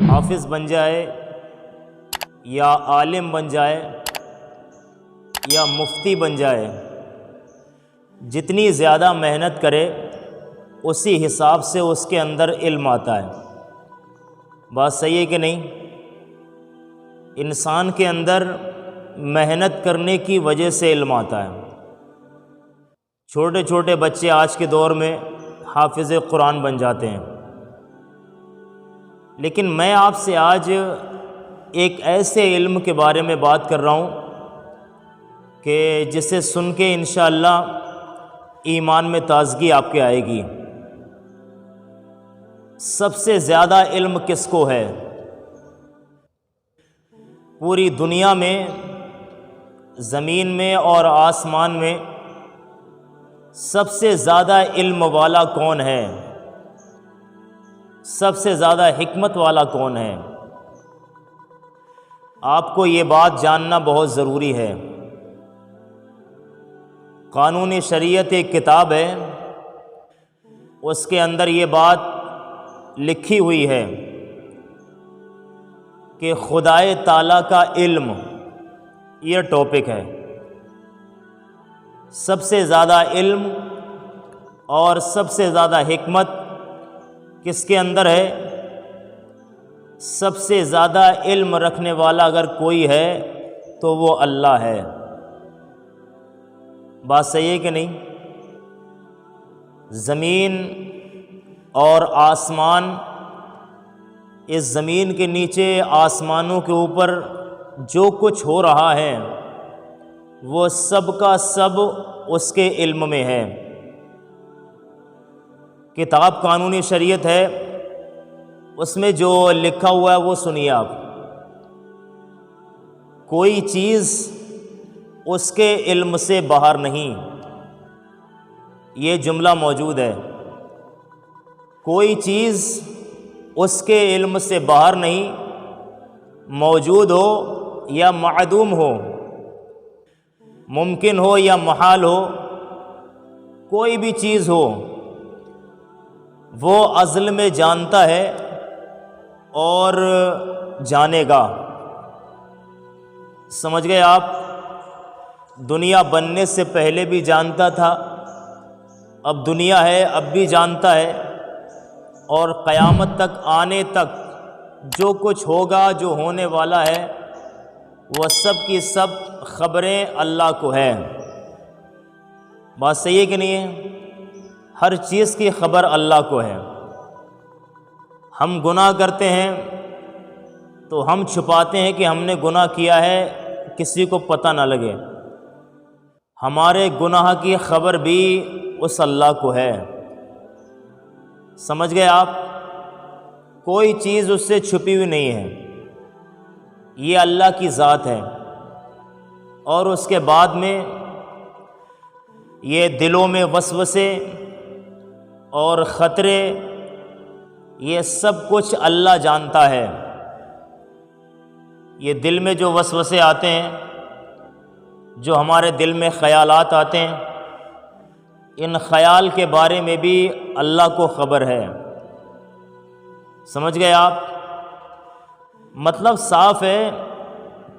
حافظ بن جائے یا عالم بن جائے یا مفتی بن جائے، جتنی زیادہ محنت کرے اسی حساب سے اس کے اندر علم آتا ہے۔ بات صحیح ہے کہ نہیں؟ انسان کے اندر محنت کرنے کی وجہ سے علم آتا ہے۔ چھوٹے چھوٹے بچے آج کے دور میں حافظ قرآن بن جاتے ہیں، لیکن میں آپ سے آج ایک ایسے علم کے بارے میں بات کر رہا ہوں کہ جسے سن کے انشاءاللہ ایمان میں تازگی آپ کے آئے گی۔ سب سے زیادہ علم کس کو ہے؟ پوری دنیا میں، زمین میں اور آسمان میں سب سے زیادہ علم والا کون ہے؟ سب سے زیادہ حکمت والا کون ہے؟ آپ کو یہ بات جاننا بہت ضروری ہے۔ قانون شریعت ایک کتاب ہے، اس کے اندر یہ بات لکھی ہوئی ہے کہ خدائے تعالیٰ کا علم، یہ ٹاپک ہے۔ سب سے زیادہ علم اور سب سے زیادہ حکمت کس کے اندر ہے؟ سب سے زیادہ علم رکھنے والا اگر کوئی ہے تو وہ اللہ ہے۔ بات صحیح ہے کہ نہیں؟ زمین اور آسمان، اس زمین کے نیچے، آسمانوں کے اوپر جو کچھ ہو رہا ہے وہ سب کا سب اس کے علم میں ہے۔ کتاب قانونی شریعت ہے، اس میں جو لکھا ہوا ہے وہ سنیے آپ۔ کوئی چیز اس کے علم سے باہر نہیں، یہ جملہ موجود ہے۔ کوئی چیز اس کے علم سے باہر نہیں، موجود ہو یا معدوم ہو، ممکن ہو یا محال ہو، کوئی بھی چیز ہو، وہ ازل میں جانتا ہے اور جانے گا۔ سمجھ گئے آپ؟ دنیا بننے سے پہلے بھی جانتا تھا، اب دنیا ہے اب بھی جانتا ہے، اور قیامت تک آنے تک جو کچھ ہوگا، جو ہونے والا ہے، وہ سب کی سب خبریں اللہ کو ہے۔ بات صحیح ہے کہ نہیں ہے؟ ہر چیز کی خبر اللہ کو ہے۔ ہم گناہ کرتے ہیں تو ہم چھپاتے ہیں کہ ہم نے گناہ کیا ہے، کسی کو پتہ نہ لگے۔ ہمارے گناہ کی خبر بھی اس اللہ کو ہے۔ سمجھ گئے آپ؟ کوئی چیز اس سے چھپی ہوئی نہیں ہے، یہ اللہ کی ذات ہے۔ اور اس کے بعد میں یہ دلوں میں وسوسے اور خطرے، یہ سب کچھ اللہ جانتا ہے۔ یہ دل میں جو وسوسے آتے ہیں، جو ہمارے دل میں خیالات آتے ہیں، ان خیال کے بارے میں بھی اللہ کو خبر ہے۔ سمجھ گئے آپ؟ مطلب صاف ہے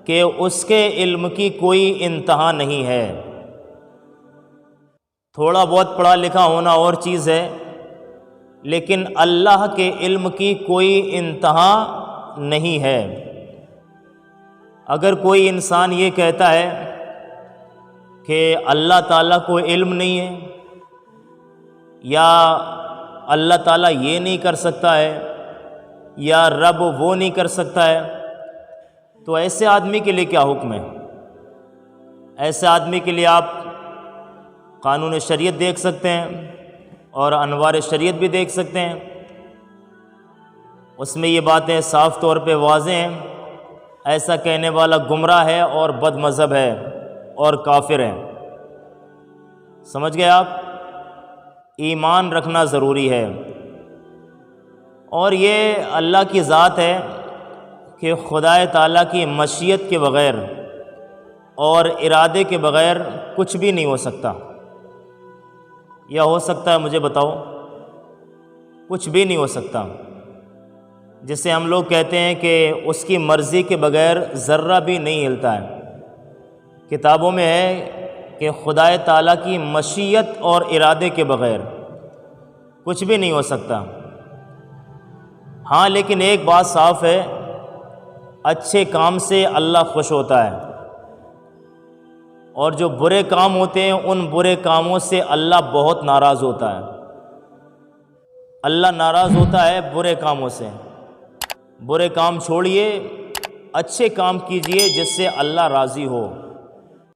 کہ اس کے علم کی کوئی انتہا نہیں ہے۔ تھوڑا بہت پڑھا لکھا ہونا اور چیز ہے، لیکن اللہ کے علم کی کوئی انتہا نہیں ہے۔ اگر کوئی انسان یہ کہتا ہے کہ اللہ تعالیٰ کو علم نہیں ہے، یا اللہ تعالیٰ یہ نہیں کر سکتا ہے، یا رب وہ نہیں کر سکتا ہے، تو ایسے آدمی کے لیے کیا حکم ہے؟ ایسے آدمی کے لیے آپ قانون شریعت دیکھ سکتے ہیں اور انوار شریعت بھی دیکھ سکتے ہیں۔ اس میں یہ باتیں صاف طور پہ واضح ہیں۔ ایسا کہنے والا گمراہ ہے اور بد مذہب ہے اور کافر ہے۔ سمجھ گئے آپ؟ ایمان رکھنا ضروری ہے۔ اور یہ اللہ کی ذات ہے کہ خدائے تعالیٰ کی مشیت کے بغیر اور ارادے کے بغیر کچھ بھی نہیں ہو سکتا۔ یا ہو سکتا ہے؟ مجھے بتاؤ۔ کچھ بھی نہیں ہو سکتا۔ جسے ہم لوگ کہتے ہیں کہ اس کی مرضی کے بغیر ذرہ بھی نہیں ہلتا ہے۔ کتابوں میں ہے کہ خدا تعالیٰ کی مشیت اور ارادے کے بغیر کچھ بھی نہیں ہو سکتا۔ ہاں لیکن ایک بات صاف ہے، اچھے کام سے اللہ خوش ہوتا ہے، اور جو برے کام ہوتے ہیں ان برے کاموں سے اللہ بہت ناراض ہوتا ہے۔ اللہ ناراض ہوتا ہے برے کاموں سے۔ برے کام چھوڑیے، اچھے کام کیجئے جس سے اللہ راضی ہو۔